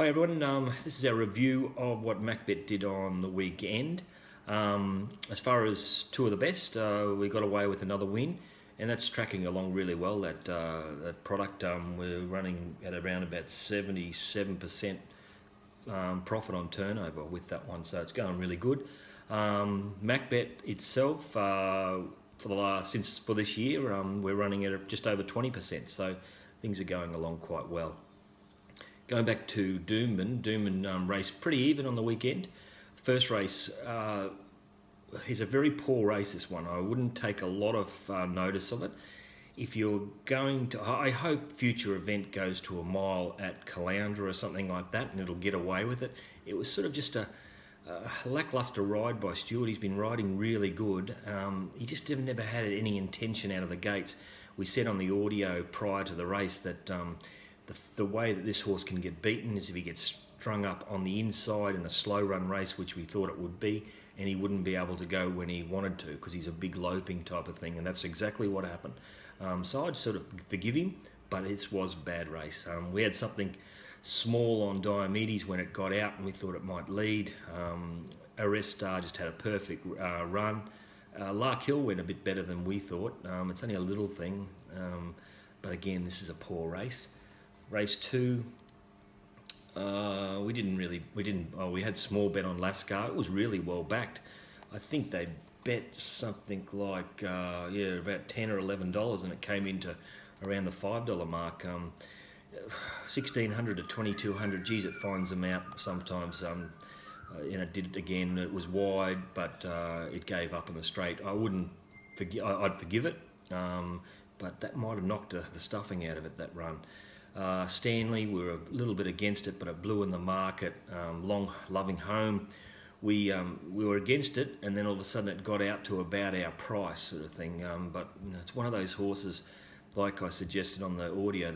Hi everyone, this is our review of what Macbet did on the weekend. As far as two of the best, we got away with another win, and that's tracking along really well. That product, we're running at around about 77% profit on turnover with that one, so it's going really good. Macbet itself, for this year, we're running at just over 20%, so things are going along quite well. Going back to Doomben raced pretty even on the weekend. The first race is a very poor race, this one. I wouldn't take a lot of notice of it. If you're going to, I hope future event goes to a mile at Caloundra or something like that and it'll get away with it. It was sort of just a lackluster ride by Stewart. He's been riding really good. He just never had any intention out of the gates. We said on the audio prior to the race that the way that this horse can get beaten is if he gets strung up on the inside in a slow run race, which we thought it would be, and he wouldn't be able to go when he wanted to because he's a big loping type of thing, and that's exactly what happened. So I'd sort of forgive him, but it was a bad race. We had something small on Diomedes when it got out and we thought it might lead. Arrest Star just had a perfect run. Lark Hill went a bit better than we thought. It's only a little thing, but again, this is a poor race. Race 2, we had small bet on Lascar. It was really well backed. I think they bet something like about $10 or $11, and it came into around the $5 mark. 1600 to 2200. Geez, it finds them out sometimes. Did it again. It was wide, but it gave up in the straight. I'd forgive it, but that might have knocked the stuffing out of it, that run. Stanley, we were a little bit against it, but it blew in the market. Long Loving Home, we were against it, and then all of a sudden it got out to about our price, sort of thing. But it's one of those horses, like I suggested on the audio,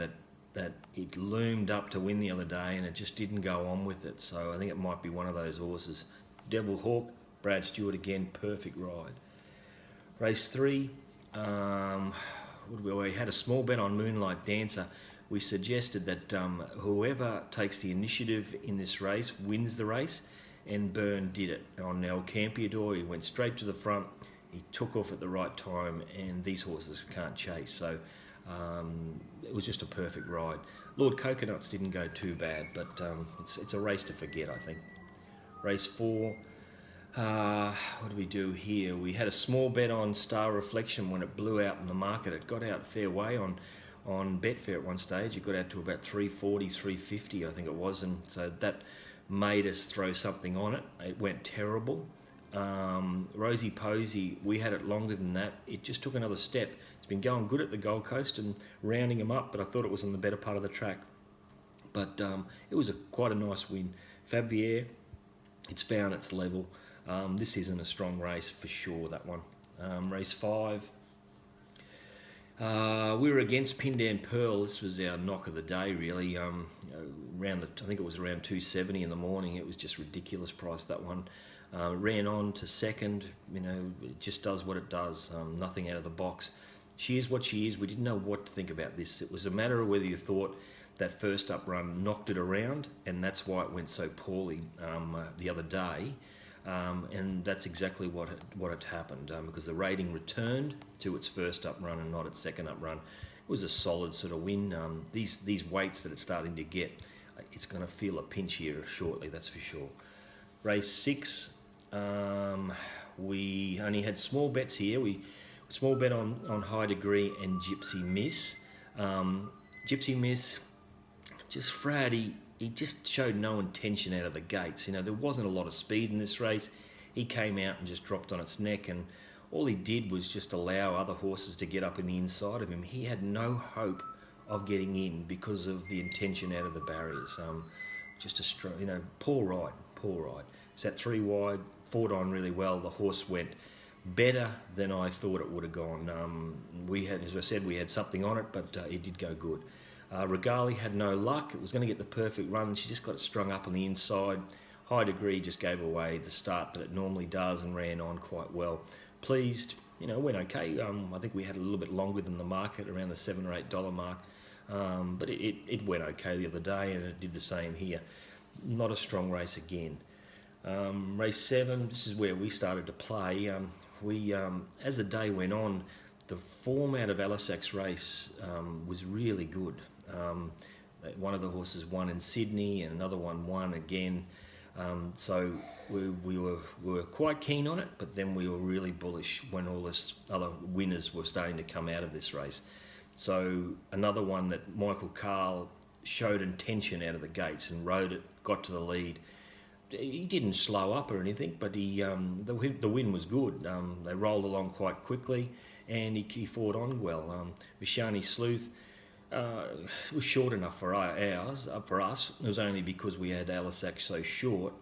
that it loomed up to win the other day, and it just didn't go on with it. So I think it might be one of those horses. Devil Hawk, Brad Stewart again, perfect ride. Race 3, we had a small bet on Moonlight Dancer. We suggested that whoever takes the initiative in this race wins the race, and Byrne did it. On El Campeador, he went straight to the front, he took off at the right time, and these horses can't chase, so it was just a perfect ride. Lord Coconuts didn't go too bad, but it's a race to forget, I think. Race 4, what did we do here? We had a small bet on Star Reflection when it blew out in the market. It got out fair way on Betfair at one stage. It got out to about 340, 350, I think it was, and so that made us throw something on it. It went terrible. Rosie Posey, we had it longer than that. It just took another step. It's been going good at the Gold Coast and rounding him up, but I thought it was on the better part of the track. But it was quite a nice win. Favier, it's found its level. This isn't a strong race for sure, that one. Race 5. We were against Pindan Pearl. This was our knock of the day, really. I think it was around 270 in the morning. It was just ridiculous price, that one. Ran on to second. It just does what it does. Nothing out of the box. She is what she is. We didn't know what to think about this. It was a matter of whether you thought that first up run knocked it around, and that's why it went so poorly the other day. And that's exactly what had happened, because the rating returned to its first up run and not its second up run. It was a solid sort of win. These weights that it's starting to get, it's going to feel a pinch here shortly, that's for sure. Race 6, we only had small bets here. We small bet on High Degree and Gypsy Miss. Gypsy Miss, just Frad, he just showed no intention out of the gates. There wasn't a lot of speed in this race. He came out and just dropped on its neck, and all he did was just allow other horses to get up in the inside of him. He had no hope of getting in because of the intention out of the barriers. Just a poor ride. Sat 3 wide, fought on really well. The horse went better than I thought it would have gone. As I said, we had something on it, but it did go good. Regali had no luck. It was going to get the perfect run. She just got it strung up on the inside. High Degree just gave away the start that it normally does and ran on quite well. Pleased, went okay. I think we had a little bit longer than the market, around the $7 or $8 mark. But it went okay the other day, and it did the same here. not a strong race again. Race 7, this is where we started to play. As the day went on, the format of Alisac's race was really good. One of the horses won in Sydney and another one won again. So we were quite keen on it, but then we were really bullish when all this other winners were starting to come out of this race. So another one that Michael Carl showed intention out of the gates and rode it, got to the lead. He didn't slow up or anything, but the win was good. They rolled along quite quickly, and he fought on well. Vishani Sleuth was short enough for for us. It was only because we had Alisac so short.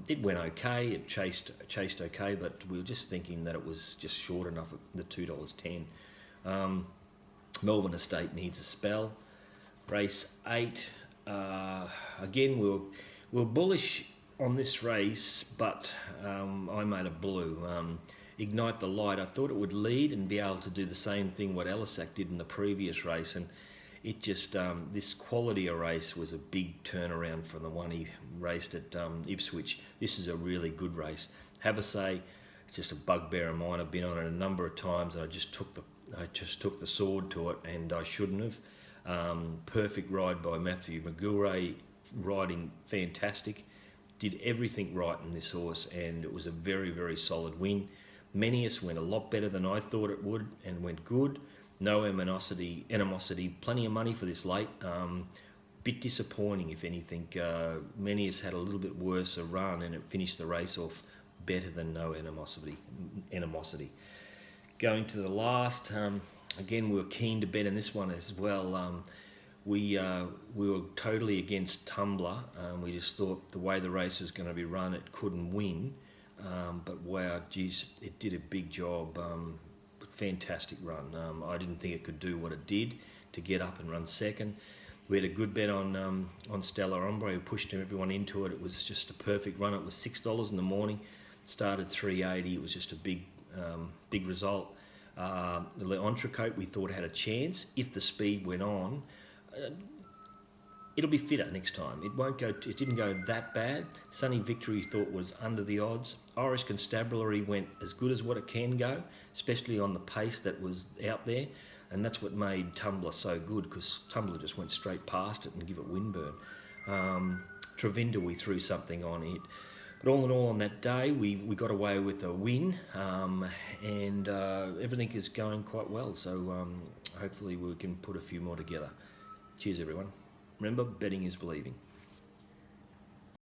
It went okay. It chased okay, but we were just thinking that it was just short enough at the $2.10. Melbourne Estate needs a spell. Race 8. Again, we were bullish on this race, but I made a blue. Ignite the Light. I thought it would lead and be able to do the same thing what Alisac did in the previous race, and it just this quality of race was a big turnaround from the one he raced at Ipswich. This is a really good race. Have a say. It's just a bugbear of mine. I've been on it a number of times, and I just took the sword to it, and I shouldn't have. Perfect ride by Matthew McGilwray, riding fantastic. Did everything right in this horse, and it was a very, very solid win. Menius went a lot better than I thought it would and went good. No animosity, plenty of money for this late. Bit disappointing, if anything. Menius had a little bit worse a run, and it finished the race off better than No Animosity. Going to the last, again, we were keen to bet in this one as well. We were totally against Tumbler. We just thought the way the race was going to be run, it couldn't win. But wow, geez, it did a big job. Fantastic run. I didn't think it could do what it did to get up and run second. We had a good bet on Stella Ombre, who pushed everyone into it. It was just a perfect run. It was $6 in the morning. Started $3.80. It was just a big result. The Entrecote we thought had a chance if the speed went on. It'll be fitter next time. It didn't go that bad. Sunny Victory thought was under the odds. Irish Constabulary went as good as what it can go, especially on the pace that was out there, and that's what made Tumbler so good, because Tumbler just went straight past it and give it windburn. Travinda, we threw something on it. But all in all, on that day, we got away with a win, and everything is going quite well. So hopefully we can put a few more together. Cheers, everyone. Remember, betting is believing.